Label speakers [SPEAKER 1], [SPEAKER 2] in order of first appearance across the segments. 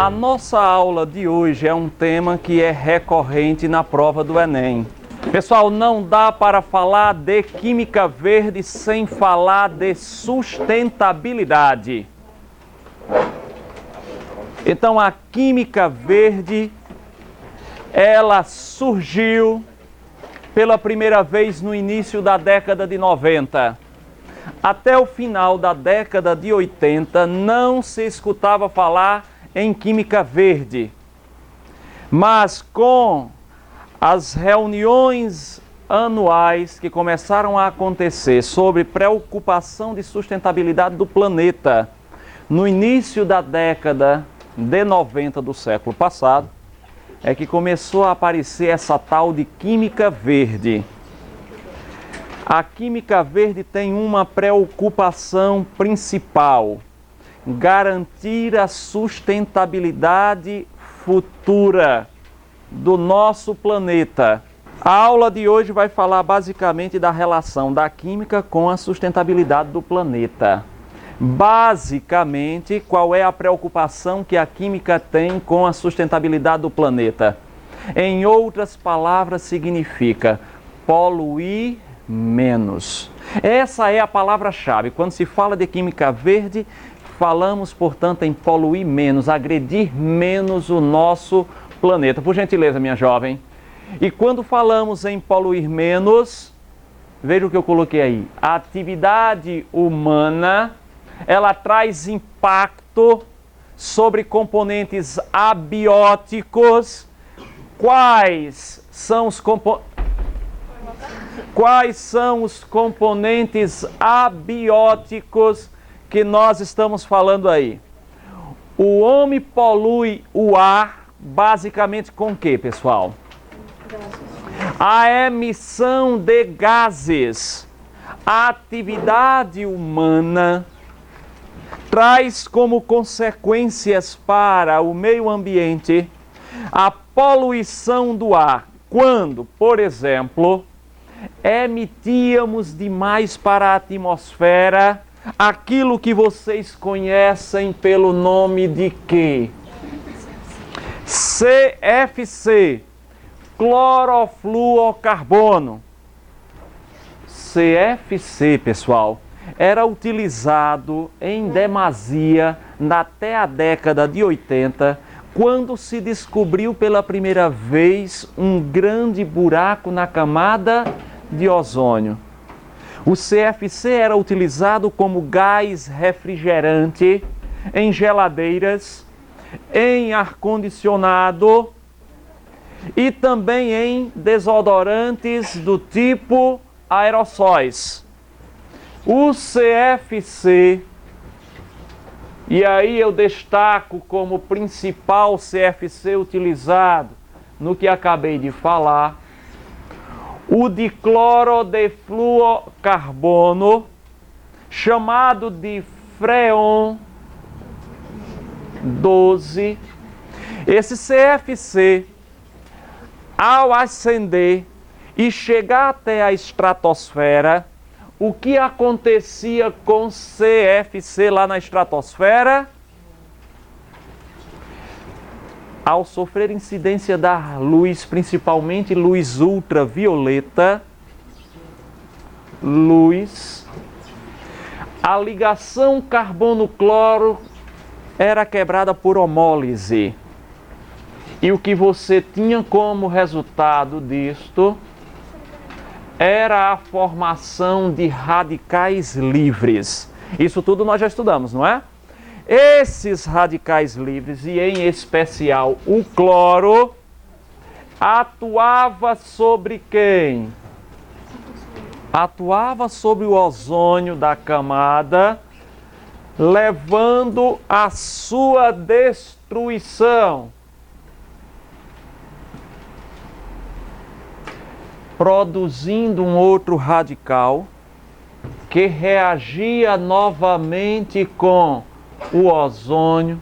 [SPEAKER 1] A nossa aula de hoje é um tema que é recorrente na prova do Enem. Pessoal, não dá para falar de química verde sem falar de sustentabilidade. Então, a química verde, ela surgiu pela primeira vez no início da década de 90. Até o final da década de 80, não se escutava falar em química verde. Mas com as reuniões anuais que começaram a acontecer sobre preocupação de sustentabilidade do planeta, no início da década de 90 do século passado, é que começou a aparecer essa tal de química verde. A química verde tem uma preocupação principal: garantir a sustentabilidade futura do nosso planeta. A aula de hoje vai falar basicamente da relação da química com a sustentabilidade do planeta. Basicamente, qual é a preocupação que a química tem com a sustentabilidade do planeta? Em outras palavras, significa poluir menos. Essa é a palavra-chave. Quando se fala de química verde, falamos, portanto, em poluir menos, agredir menos o nosso planeta. Por gentileza, minha jovem. E quando falamos em poluir menos, veja o que eu coloquei aí. A atividade humana, ela traz impacto sobre componentes abióticos. Quais são os componentes abióticos que nós estamos falando aí? O homem polui o ar basicamente com o que, pessoal? A emissão de gases. A atividade humana traz como consequências para o meio ambiente a poluição do ar. Quando, por exemplo, emitíamos demais para a atmosfera aquilo que vocês conhecem pelo nome de quê? CFC, clorofluorcarbono. CFC, pessoal, era utilizado em demasia até a década de 80, quando se descobriu pela primeira vez um grande buraco na camada de ozônio. O CFC era utilizado como gás refrigerante em geladeiras, em ar-condicionado e também em desodorantes do tipo aerossóis. O CFC, e aí eu destaco como principal CFC utilizado no que acabei de falar, o diclorodefluorcarbono, chamado de Freon 12. Esse CFC, ao ascender e chegar até a estratosfera, o que acontecia com CFC lá na estratosfera? Ao sofrer incidência da luz, principalmente luz ultravioleta, a ligação carbono-cloro era quebrada por homólise. E o que você tinha como resultado disto era a formação de radicais livres. Isso tudo nós já estudamos, não é? Esses radicais livres, e em especial o cloro, atuava sobre quem? Atuava sobre o ozônio da camada, levando à sua destruição. Produzindo um outro radical que reagia novamente com o ozônio,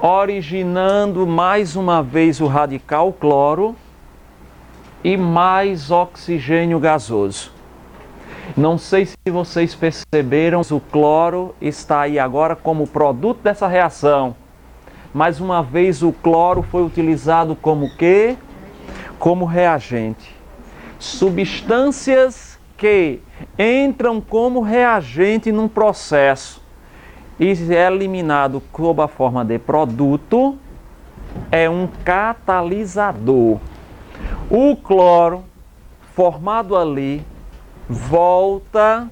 [SPEAKER 1] originando mais uma vez o radical cloro e mais oxigênio gasoso. Não sei se vocês perceberam, o cloro está aí agora como produto dessa reação. Mais uma vez o cloro foi utilizado como quê? Como reagente. Substâncias que entram como reagente num processo e é eliminado sob a forma de produto, é um catalisador. O cloro formado ali volta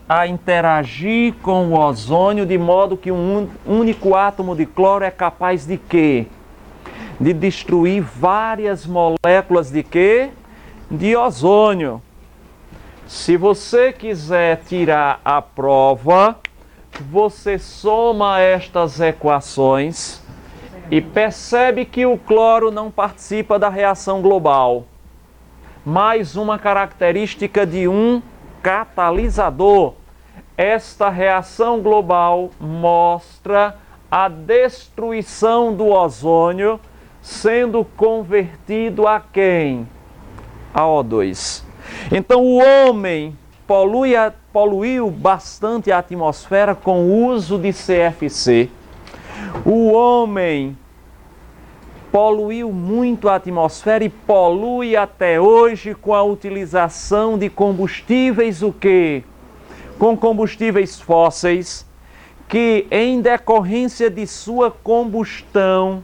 [SPEAKER 1] a interagir com o ozônio, de modo que um único átomo de cloro é capaz de quê? De destruir várias moléculas de quê? De ozônio. Se você quiser tirar a prova, você soma estas equações e percebe que o cloro não participa da reação global. Mais uma característica de um catalisador. Esta reação global mostra a destruição do ozônio sendo convertido a quem? A O2. Então o homem poluiu bastante a atmosfera com o uso de CFC. O homem poluiu muito a atmosfera e polui até hoje com a utilização de combustíveis o quê? Com combustíveis fósseis, que em decorrência de sua combustão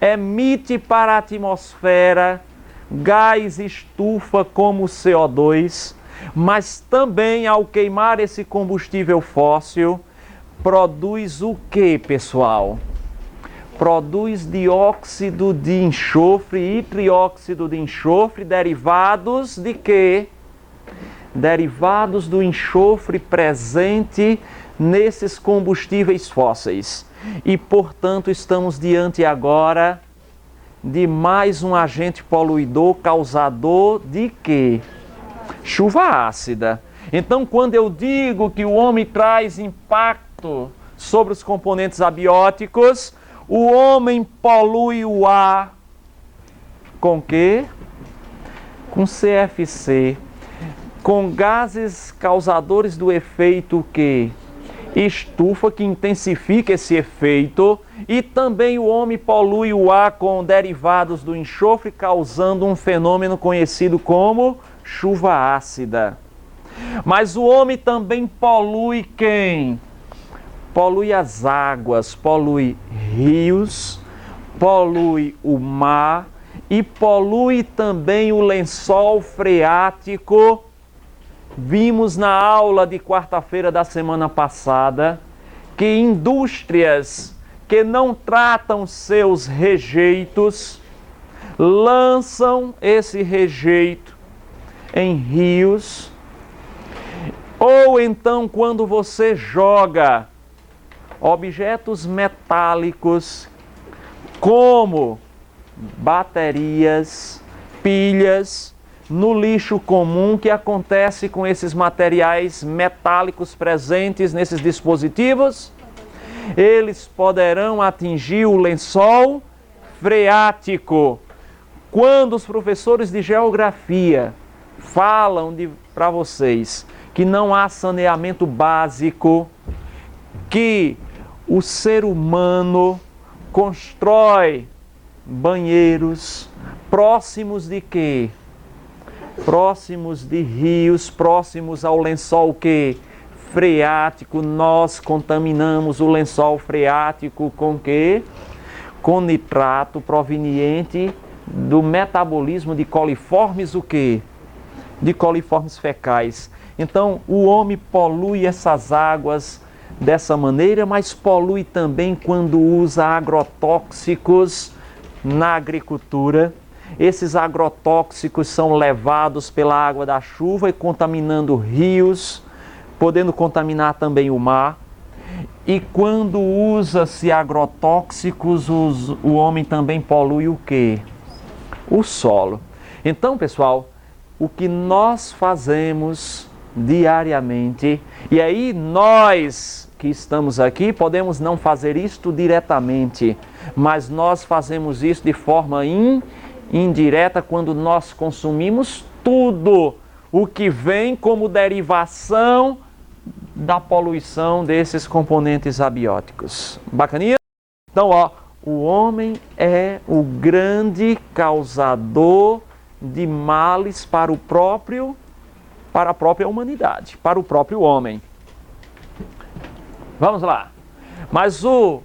[SPEAKER 1] emite para a atmosfera gás estufa como o CO2, mas também ao queimar esse combustível fóssil, produz o que, pessoal? Produz dióxido de enxofre e trióxido de enxofre, derivados de quê? Derivados do enxofre presente nesses combustíveis fósseis. E, portanto, estamos diante agora de mais um agente poluidor causador de quê? Chuva ácida. Então, quando eu digo que o homem traz impacto sobre os componentes abióticos, o homem polui o ar com quê? Com CFC, com gases causadores do efeito que estufa, que intensifica esse efeito, e também o homem polui o ar com derivados do enxofre, causando um fenômeno conhecido como chuva ácida. Mas o homem também polui quem? Polui as águas, polui rios, polui o mar e polui também o lençol freático. Vimos na aula de quarta-feira da semana passada que indústrias que não tratam seus rejeitos lançam esse rejeito em rios, ou então quando você joga objetos metálicos como baterias, pilhas, no lixo comum, que acontece com esses materiais metálicos presentes nesses dispositivos, eles poderão atingir o lençol freático. Quando os professores de geografia falam para vocês que não há saneamento básico, que o ser humano constrói banheiros próximos de quê? Próximos de rios, próximos ao lençol que? Freático. Nós contaminamos o lençol freático com quê? Com nitrato proveniente do metabolismo de coliformes o quê? De coliformes fecais. Então o homem polui essas águas dessa maneira, mas polui também quando usa agrotóxicos na agricultura. Esses agrotóxicos são levados pela água da chuva e contaminando rios, podendo contaminar também o mar. E quando usa-se agrotóxicos, o homem também polui o quê? O solo. Então, pessoal, o que nós fazemos diariamente, e aí nós que estamos aqui podemos não fazer isto diretamente, mas nós fazemos isso de forma indireta quando nós consumimos tudo o que vem como derivação da poluição desses componentes abióticos. Bacaninha? Então, ó, o homem é o grande causador de males para a própria humanidade, para o próprio homem. Vamos lá. Mas o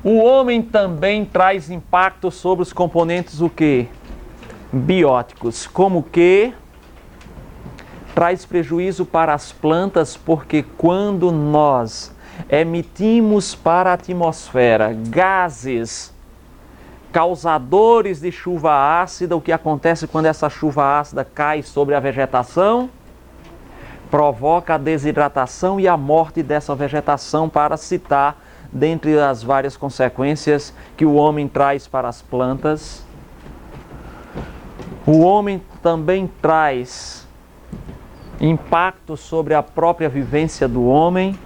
[SPEAKER 1] homem também traz impacto sobre os componentes o quê? Bióticos, como que traz prejuízo para as plantas, porque quando nós emitimos para a atmosfera gases causadores de chuva ácida, o que acontece quando essa chuva ácida cai sobre a vegetação? Provoca a desidratação e a morte dessa vegetação, para citar dentre as várias consequências que o homem traz para as plantas. O homem também traz impacto sobre a própria vivência do homem,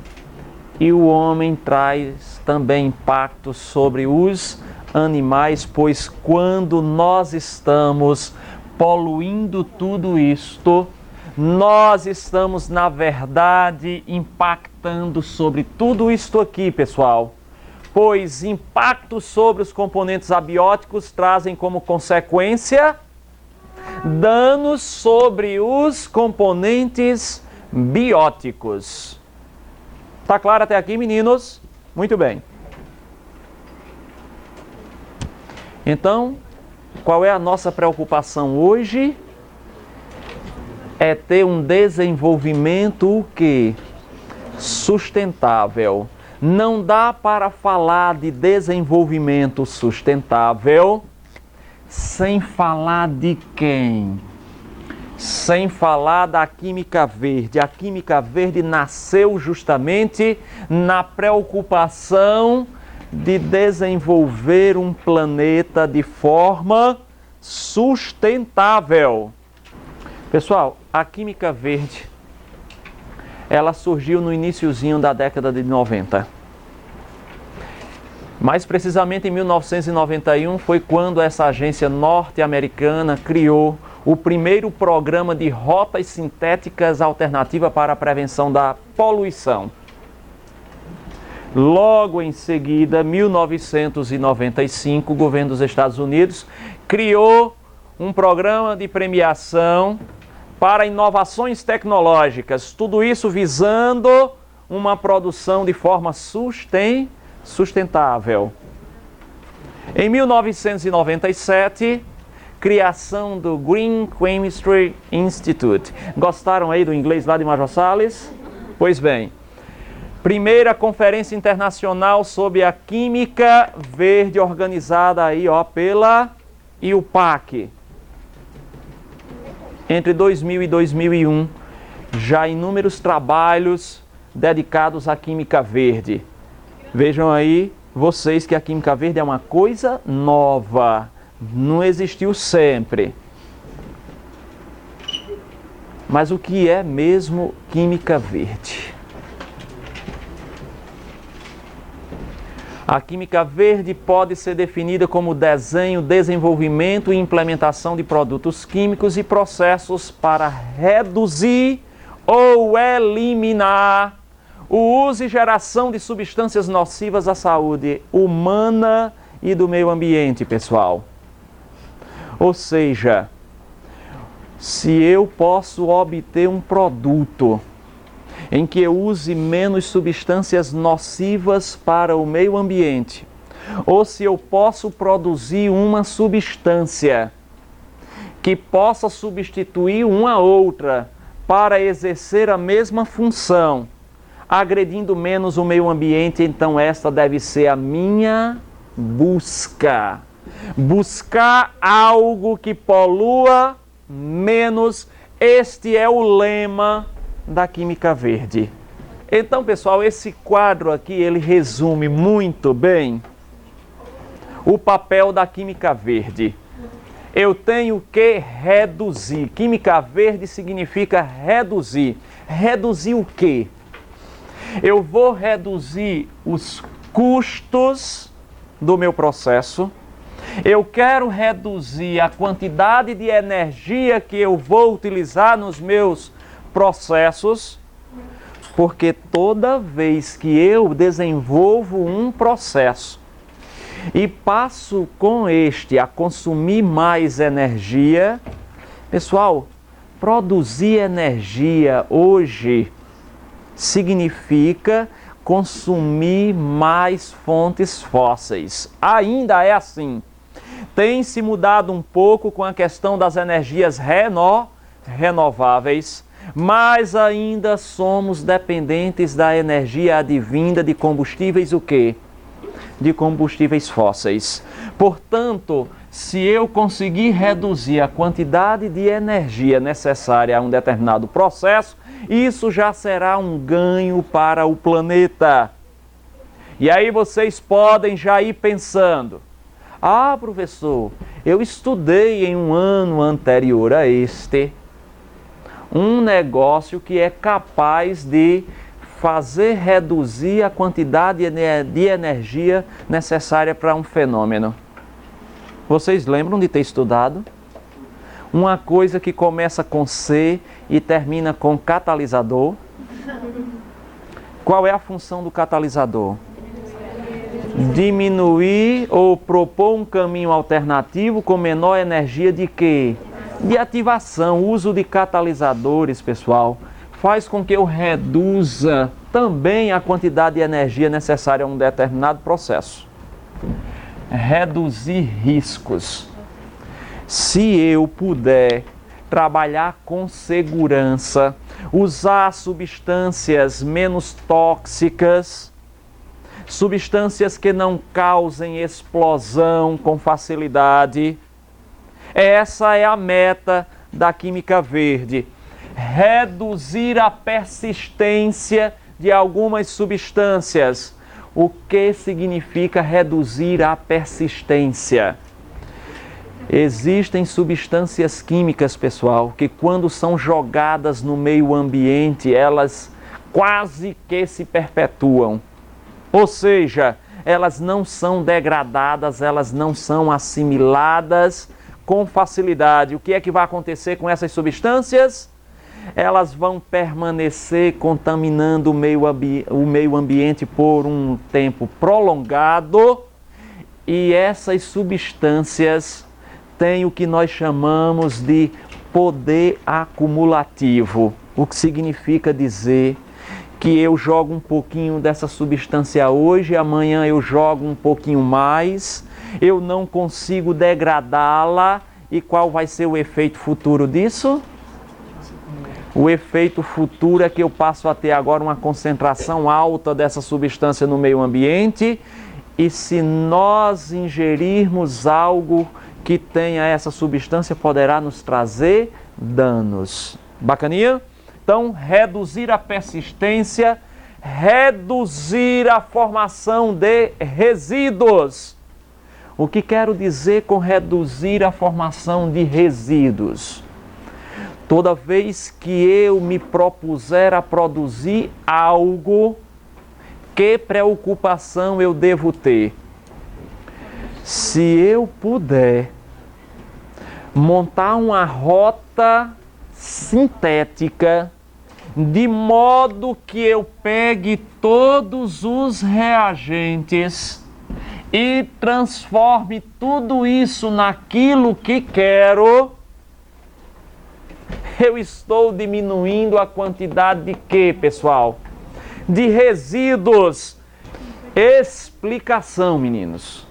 [SPEAKER 1] e o homem traz também impacto sobre os animais, pois quando nós estamos poluindo tudo isto, nós estamos, na verdade, impactando sobre tudo isto aqui, pessoal. Pois impactos sobre os componentes abióticos trazem como consequência danos sobre os componentes bióticos. Tá claro até aqui, meninos? Muito bem. Então, qual é a nossa preocupação hoje? É ter um desenvolvimento o quê? Sustentável. Não dá para falar de desenvolvimento sustentável sem falar de quem? Sem falar da química verde. A química verde nasceu justamente na preocupação de desenvolver um planeta de forma sustentável. Pessoal, a química verde, ela surgiu no iniciozinho da década de 90. Mais precisamente em 1991 foi quando essa agência norte-americana criou o primeiro programa de rotas sintéticas alternativa para a prevenção da poluição. Logo em seguida, 1995, o governo dos Estados Unidos criou um programa de premiação para inovações tecnológicas, tudo isso visando uma produção de forma sustentável. Em 1997, criação do Green Chemistry Institute. Gostaram aí do inglês lá de Major Salles? Pois bem, primeira conferência internacional sobre a química verde, organizada aí pela IUPAC. Entre 2000 e 2001, já inúmeros trabalhos dedicados à química verde. Vejam aí vocês que a química verde é uma coisa nova, não existiu sempre. Mas o que é mesmo química verde? A química verde pode ser definida como desenho, desenvolvimento e implementação de produtos químicos e processos para reduzir ou eliminar o uso e geração de substâncias nocivas à saúde humana e do meio ambiente, pessoal. Ou seja, se eu posso obter um produto em que eu use menos substâncias nocivas para o meio ambiente, ou se eu posso produzir uma substância que possa substituir uma outra para exercer a mesma função, agredindo menos o meio ambiente, então esta deve ser a minha busca. Buscar algo que polua menos. Este é o lema da química verde. Então, pessoal, esse quadro aqui, ele resume muito bem o papel da química verde. Eu tenho que reduzir. Química verde significa reduzir. Reduzir o quê? Eu vou reduzir os custos do meu processo. Eu quero reduzir a quantidade de energia que eu vou utilizar nos meus processos, porque toda vez que eu desenvolvo um processo e passo com este a consumir mais energia, pessoal, produzir energia hoje significa consumir mais fontes fósseis. Ainda é assim. Tem se mudado um pouco com a questão das energias renováveis, mas ainda somos dependentes da energia advinda de combustíveis o quê? De combustíveis fósseis. Portanto, se eu conseguir reduzir a quantidade de energia necessária a um determinado processo, isso já será um ganho para o planeta. E aí vocês podem já ir pensando: ah, professor, eu estudei em um ano anterior a este um negócio que é capaz de fazer reduzir a quantidade de energia necessária para um fenômeno. Vocês lembram de ter estudado? Uma coisa que começa com C e termina com catalisador. Qual é a função do catalisador? Diminuir ou propor um caminho alternativo com menor energia de quê? De ativação. O uso de catalisadores, pessoal, faz com que eu reduza também a quantidade de energia necessária a um determinado processo. Reduzir riscos. Se eu puder trabalhar com segurança, usar substâncias menos tóxicas, substâncias que não causem explosão com facilidade, essa é a meta da química verde. Reduzir a persistência de algumas substâncias. O que significa reduzir a persistência? Existem substâncias químicas, pessoal, que quando são jogadas no meio ambiente, elas quase que se perpetuam. Ou seja, elas não são degradadas, elas não são assimiladas com facilidade. O que é que vai acontecer com essas substâncias? Elas vão permanecer contaminando o meio ambiente por um tempo prolongado, e essas substâncias têm o que nós chamamos de poder acumulativo, o que significa dizer que eu jogo um pouquinho dessa substância hoje, amanhã eu jogo um pouquinho mais, eu não consigo degradá-la, e qual vai ser o efeito futuro disso? O efeito futuro é que eu passo a ter agora uma concentração alta dessa substância no meio ambiente, e se nós ingerirmos algo que tenha essa substância, poderá nos trazer danos. Bacaninha? Então, reduzir a persistência, reduzir a formação de resíduos. O que quero dizer com reduzir a formação de resíduos? Toda vez que eu me propuser a produzir algo, que preocupação eu devo ter? Se eu puder montar uma rota sintética, de modo que eu pegue todos os reagentes e transforme tudo isso naquilo que quero, eu estou diminuindo a quantidade de quê, pessoal? De resíduos. Explicação, meninos.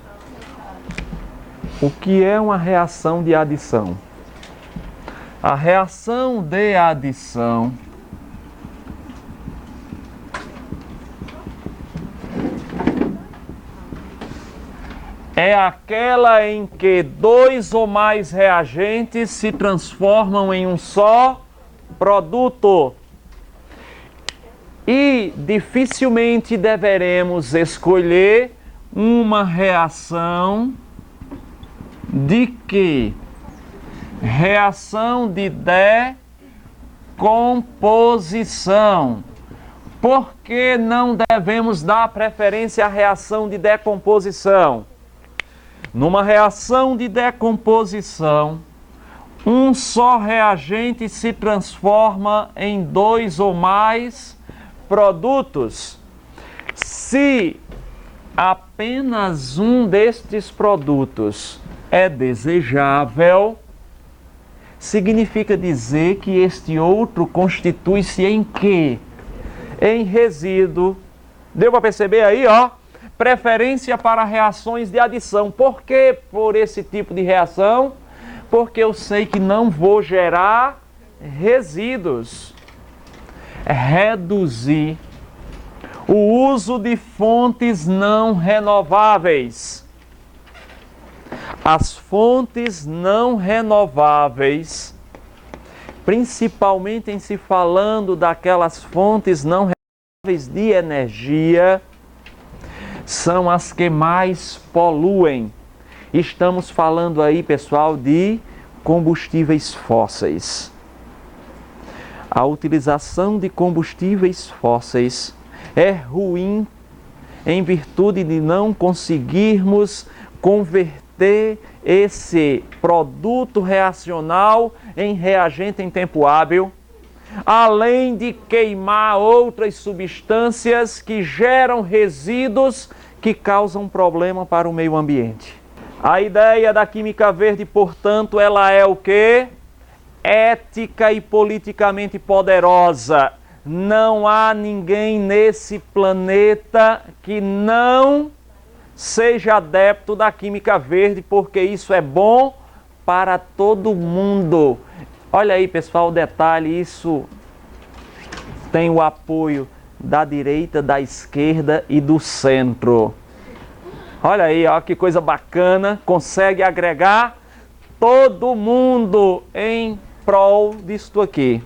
[SPEAKER 1] O que é uma reação de adição? A reação de adição é aquela em que dois ou mais reagentes se transformam em um só produto. E dificilmente deveremos escolher uma reação de que? Reação de decomposição. Por que não devemos dar preferência à reação de decomposição? Numa reação de decomposição, um só reagente se transforma em dois ou mais produtos. Se apenas um destes produtos é desejável, significa dizer que este outro constitui-se em quê? Em resíduo. Deu para perceber aí, ó? Preferência para reações de adição. Por que por esse tipo de reação? Porque eu sei que não vou gerar resíduos. Reduzir o uso de fontes não renováveis. As fontes não renováveis, principalmente em se falando daquelas fontes não renováveis de energia, são as que mais poluem. Estamos falando aí, pessoal, de combustíveis fósseis. A utilização de combustíveis fósseis é ruim em virtude de não conseguirmos converter esse produto reacional em reagente em tempo hábil, além de queimar outras substâncias que geram resíduos que causam problema para o meio ambiente. A ideia da química verde, portanto, ela é o quê? Ética e politicamente poderosa. Não há ninguém nesse planeta que não seja adepto da química verde, porque isso é bom para todo mundo. Olha aí, pessoal, o detalhe, isso tem o apoio da direita, da esquerda e do centro. Olha aí, ó, que coisa bacana, consegue agregar todo mundo em prol disto aqui.